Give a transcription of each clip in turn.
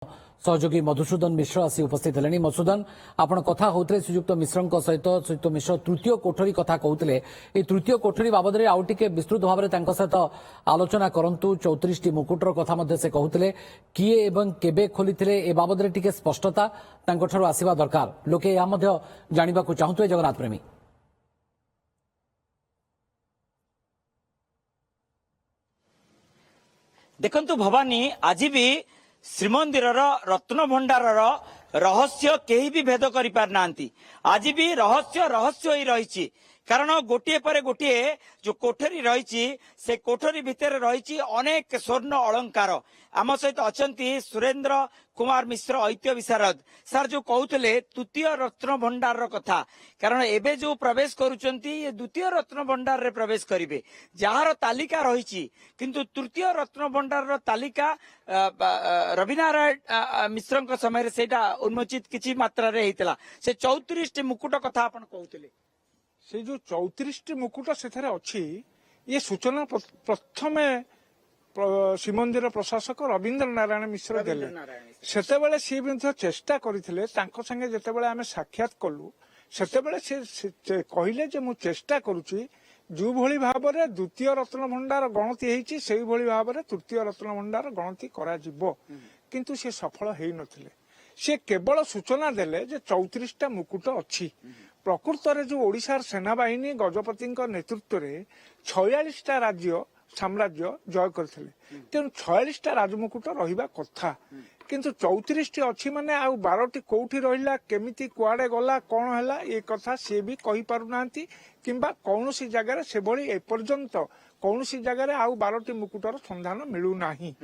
सहयोगी मधुसूदन मिश्र आसी उपस्थित हेले। मधुसूदन आपण कथा होते श्रीजुक्त मिश्र सहित श्रीयुक्त मिश्र तृतीय कोठरी कथा कहते तृतीय कोठरी बाबद में आउ टे विस्तृत भाव में सहित आलोचना करंतु 34 टी मुकुटर कथा से कहते किए एवं केबे खोली ए बाबद में टिके स्पष्टता आसवा दरकार लोके जाना चाहूए जगन्नाथ प्रेमी। देखंतु भवानी आज भी श्रीमंदिर रत्न भंडार रहस्य केही भी भेद करि पार नांती। आज भी रहस्य रहस्य ही रही कारण गोटे पर गोटे जो कोठरी रही से कोठरी भितर रही अनेक स्वर्ण अलंकार। आम सहित अचंती सुरेंद्र कुमार मिश्र ऐतिह्य विशारद सर जो कहते तृतीय रत्न भंडार कथा कारण एबे जो प्रवेश करुचंती ये द्वितीय रत्न भंडार रे प्रवेश करिवे जार तालिका रही किंतु तृतीय रत्न भंडार तालिका रविनारायण मिश्र समय से उन्मोचित किछि मात्रा रे हेतिला से 34 टी मुकुट कथा आपण कहते से जो 34 टी मुकुट से अच्छी ये सूचना प्रथमे श्रीमंदिर प्रशासक रवींद्र नारायण मिश्र देले सेतेबेले सी चेष्टा करथिले तांको संगे जेतेबेले आमे साक्षात कलु सेतेबेले से कहिले जे मु चेष्टा करूची जो भली भाव में द्वितीय रत्न भंडार गणति हेची सेही भली भाव में तृतीय रत्न भंडार गणति करा जिवो किंतु से सफल हेई नथिले। से केवल सूचना देले जे 34 टा मुकुट अछि। प्रकृत रे जो ओडिशार सेनाबाहिनी गजपति नेतृत्व रे 46 टा राज्य साम्राज्य जय करथिले तेणु 46 टा राजमुकुट रहिबा कथा किंतु 34 टी अछि माने आ 12 टी कोठी रहिला केमिति कुआडे गला कोन हैला ए कथा से भी कहि पारु नांती किंबा कौनसी जगह से भली ए पर्यंत कौनसी जगह आ 12 टी मुकुटर संधान मिलु नाही।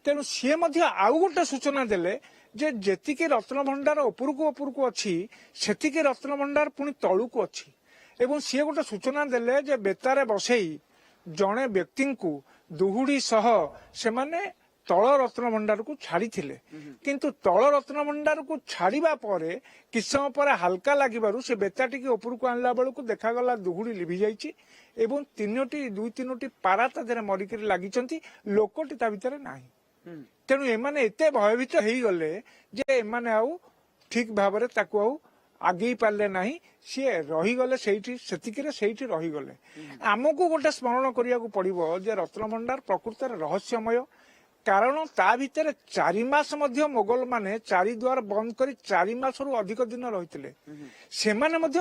तेणु सी आउ गोटे सूचना देले जे जेतिके रत्न भंडार उपरकू अच्छी सेतिके रत्न भंडार पुणी तलुकू अच्छी एवं सी गोटे सूचना देले जे बेतारे बसई जड़े व्यक्ति को दुहुड़ी सह से माने तल रत्न भंडार को छाड़ी किंतु तल रत्न भंडार को छाड़िबा परे किछ समय पर हल्का लागिबारु से बेताटी के उपरकू आनला बेलू देखागला दुहुड़ी लिभि जाइछि एवं दुई तीनोटी पारा ता देरे मरिकरी लागिचंती लोकटी ता भितरे नाही। तेणु एमाने एते भयभीत हेई गले जे एमाने आउ ठीक भाव में ताकू आउ आगे पारे ना सी रहीगले सेठी रहीगले। आमको गोटे स्मरण करिया पड़ो जे रत्न भंडार प्रकृत रहस्यमय कारण ता भितर 4 मास मध्य मोगल माने 4 द्वार बंद कर 4 मास रु अधिक दिन रही से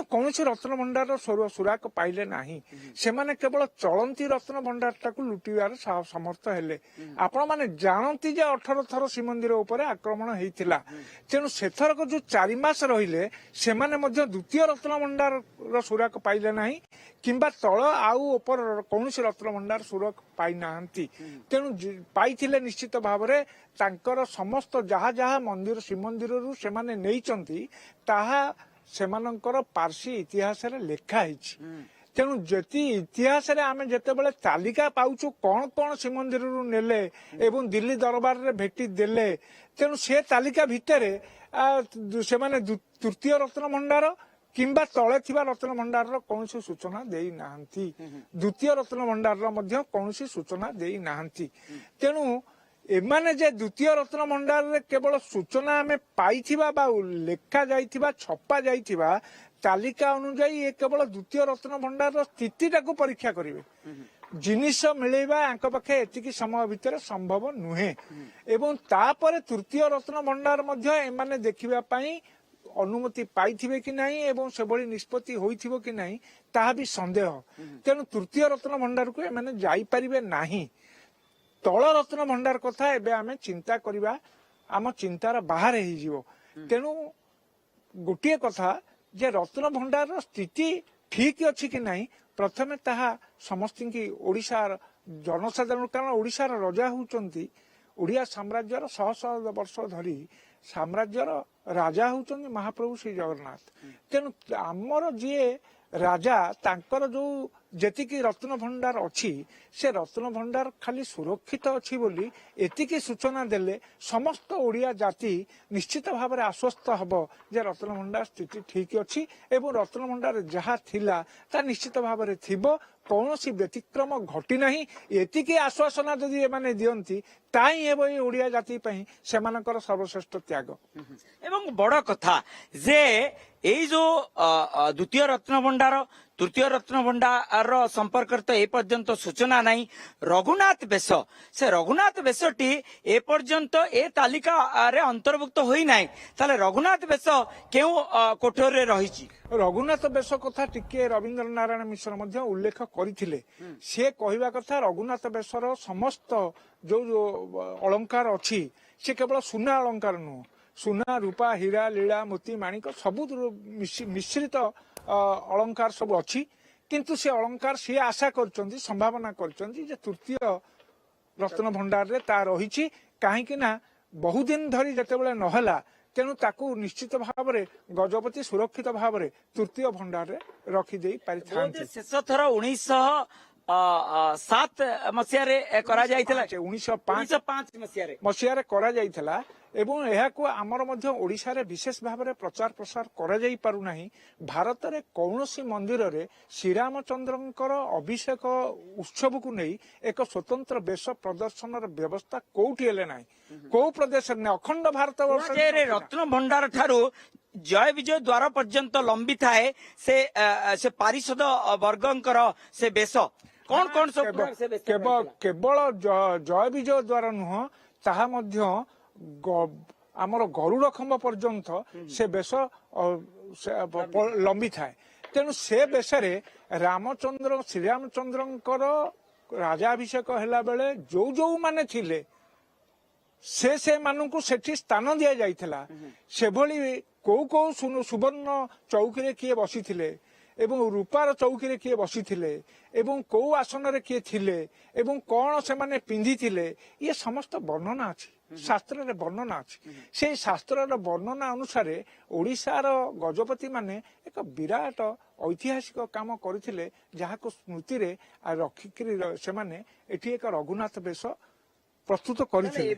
कौन रत्न भंडार सुराक पाइले नाही से केवल चलती रत्न भंडार टाक लुटिबार समर्थ हेले। आपण माने जानती जे 18 थर श्रीमंदिर उपर आक्रमण होता तेणु सेथरक जो 4 मास रहिले से द्वितीय रत्न भंडार सुराक पाइले नाही किंबा तल आउ ऊपर कौन रत्न भंडार सुराक पाई नाहंती। तेणु पाइथिले निश्चित भाव में तांकर समस्त जहा जहा मंदिर श्रीमंदिर से माने नैचंती ताहा सेमानंकर पार्सी इतिहास रे लेखा हिची। तेणु जति इतिहास रे आमे जेतेबेले तालिका पाउछु कोन कोन श्रीमंदिर नेले एवं दिल्ली दरबार रे भेटी देले तेणु से तालिका भितरे से माने तृतीय रत्न भंडार किंबा तले थिबा रत्न भंडार कौन सूचना देई नाहंती द्वितीय रत्न भंडार कौन सूचना देई नाहंती। तेणु एमाने जे द्वितीय रत्न भंडार रे केवल सूचना आमे पाइथिबा बा लेखा जाइथिबा छपा जाइथिबा तालिका अनुसार ये केवल द्वितीय रत्न भंडार स्थिति टाको परीक्षा करिवे जिनिस मिलेबा आंक पाखे एतिकी समय भितर संभव नुहे एवं तापर तृतीय रत्न भंडार मध्य एमाने देखिबा पई अनुमति पाइथिबे कि नहीं एवं से बड़ी निष्पत्ति होइथिबो कि नहीं ताहा भी संदेह। तेणु तृतीय रत्न भंडार को एमाने जाई परिबे नाही। तल रत्न भंडार कथा एबे आमे चिंता करिबा आम चिंतार बाहर ही जीवो। तेणु गोटे कथा जे रत्न भंडार स्थिति ठीक अच्छी कि नहीं प्रथमे ताहा समस्त की ओडिशार जनसाधारण कारण ओडिशार राजा होउचंती ओडिया साम्राज्यर शह शह वर्ष धरी साम्राज्यर राजा होउचंती महाप्रभु श्री जगन्नाथ। तेणु आमर जी राजा तांकर जो जेतिकी रत्न भंडार अच्छी से रत्न भंडार खाली सुरक्षित अच्छी बोली एतिकी सूचना देले समस्त ओडिया जाति निश्चित भाव में आश्वस्त हब जे रत्न भंडार स्थिति ठीक अच्छी एवं रत्न भंडार जहाँ थिला ता निश्चित भाव में थिबो कौन व्यतिक्रम घटी ना एतिकी आश्वासना जदि एमाने दियंती ତାହିଁ ହେବ ଏଇ ଓଡିଆ ଜାତି ପାଇଁ ସେମାନଙ୍କର ସର୍ବଶ୍ରେଷ୍ଠ ତ୍ୟାଗ। ଏବଂ ବଡ କଥା ଯେ ଏଇ ଯୋଉ ଦ୍ୱିତୀୟ ରତ୍ନଭଣ୍ଡାର ତୃତୀୟ ରତ୍ନଭଣ୍ଡାର ସମ୍ପର୍କରେ ତ ଏ ପର୍ଯ୍ୟନ୍ତ ସୂଚନା ନାହିଁ। ରଘୁନାଥ ବେଶ ସେ ରଘୁନାଥ ବେଶଟି ଏ ପର୍ଯ୍ୟନ୍ତ ଏ ତାଲିକାରେ ଅନ୍ତର୍ଭୁକ୍ତ ହୋଇନାହିଁ। ତାହେଲେ ରଘୁନାଥ ବେଶ କେଉଁ କୋଠରୀରେ ରହିଛି? ରଘୁନାଥ ବେଶ କଥା ଟିକେ ରବୀନ୍ଦ୍ର ନାରାୟଣ ମିଶ୍ର ମଧ୍ୟ ଉଲ୍ଲେଖ କରିଥିଲେ। ସେ କହିବା କଥା ରଘୁନାଥ ବେଶର ସମସ୍ତ ଯୋଉ ଅଳଙ୍କାର ଅଛି ସେ କେବଳ ସୁନା ଅଳଙ୍କାର ନୁହଁ, ସୁନା ରୂପା ହୀରା ଲୀଳା ମୋତି ମାଣିକ ସବୁ ମିଶ୍ରିତ ଅଳଙ୍କାର ସବୁ ଅଛି। କିନ୍ତୁ ସେ ଅଳଙ୍କାର ସିଏ ଆଶା କରିଛନ୍ତି, ସମ୍ଭାବନା କରିଛନ୍ତି ଯେ ତୃତୀୟ ରତ୍ନ ଭଣ୍ଡାରରେ ତା ରହିଛି। କାହିଁକି ନା ବହୁଦିନ ଧରି ଯେତେବେଳେ ନହେଲା ତେଣୁ ତାକୁ ନିଶ୍ଚିତ ଭାବରେ ଗଜପତି ସୁରକ୍ଷିତ ଭାବରେ ତୃତୀୟ ଭଣ୍ଡାରରେ ରଖିଦେଇ ପାରିଥାନ୍ତି। ଶେଷ ଥର 1907 ମସିହାରେ କରାଯାଇଥିଲା, 1905 ମସିହାରେ କରାଯାଇଥିଲା ଏବଂ ଏହାକୁ ଆମର ମଧ୍ୟ ଓଡ଼ିଶାରେ ବିଶେଷ ଭାବରେ ପ୍ରଚାର ପ୍ରସାର କରାଯାଇ ପାରୁନାହିଁ। ଭାରତରେ କୌଣସି ମନ୍ଦିରରେ ଶ୍ରୀରାମଚନ୍ଦ୍ରଙ୍କର ଅଭିଷେକ ଉତ୍ସବକୁ ନେଇ ଏକ ସ୍ୱତନ୍ତ୍ର ବେଶ ପ୍ରଦର୍ଶନର ବ୍ୟବସ୍ଥା କୋଉଠି ହେଲେ ନାହିଁ, କୋଉ ପ୍ରଦେଶରେ ନାହିଁ। ଅଖଣ୍ଡ ଭାରତ ବର୍ଷରେ ରତ୍ନ ଭଣ୍ଡାର ଠାରୁ ଜୟ ବିଜୟ ଦ୍ୱାର ପର୍ଯ୍ୟନ୍ତ ଲମ୍ବି ଥାଏ ସେ ପାରିଷଦ ବର୍ଗଙ୍କର ସେ ବେଶ। କଣ କଣ ସବୁ କେବଳ ଜୟ ବିଜୟ ଦ୍ୱାର ନୁହଁ, ତାହା ମଧ୍ୟ ଆମର ଗରୁଡ ଖମ୍ବ ପର୍ଯ୍ୟନ୍ତ ସେ ବେଶ ଲମ୍ବି ଥାଏ। ତେଣୁ ସେ ବେଶରେ ଶ୍ରୀରାମଚନ୍ଦ୍ରଙ୍କର ରାଜାଭିଷେକ ହେଲା ବେଳେ ଯୋଉମାନେ ଥିଲେ ସେମାନଙ୍କୁ ସେଠି ସ୍ଥାନ ଦିଆଯାଇଥିଲା। ସେଭଳି କୋଉ ସୁବର୍ଣ୍ଣ ଚୌକିରେ କିଏ ବସିଥିଲେ ଏବଂ ରୂପାର ଚୌକିରେ କିଏ ବସିଥିଲେ ଏବଂ କୋଉ ଆସନରେ କିଏ ଥିଲେ ଏବଂ କଣ ସେମାନେ ପିନ୍ଧିଥିଲେ ଇଏ ସମସ୍ତ ବର୍ଣ୍ଣନା ଅଛି, ଶାସ୍ତ୍ରରେ ବର୍ଣ୍ଣନା ଅଛି। ସେଇ ଶାସ୍ତ୍ରର ବର୍ଣ୍ଣନା ଅନୁସାରେ ଓଡ଼ିଶାର ଗଜପତି ମାନେ ଏକ ବିରାଟ ଐତିହାସିକ କାମ କରିଥିଲେ, ଯାହାକୁ ସ୍ମୃତିରେ ରଖିକିରି ସେମାନେ ଏଠି ଏକ ରଘୁନାଥ ବେଶ ପ୍ରସ୍ତୁତ କରିଥିଲେ।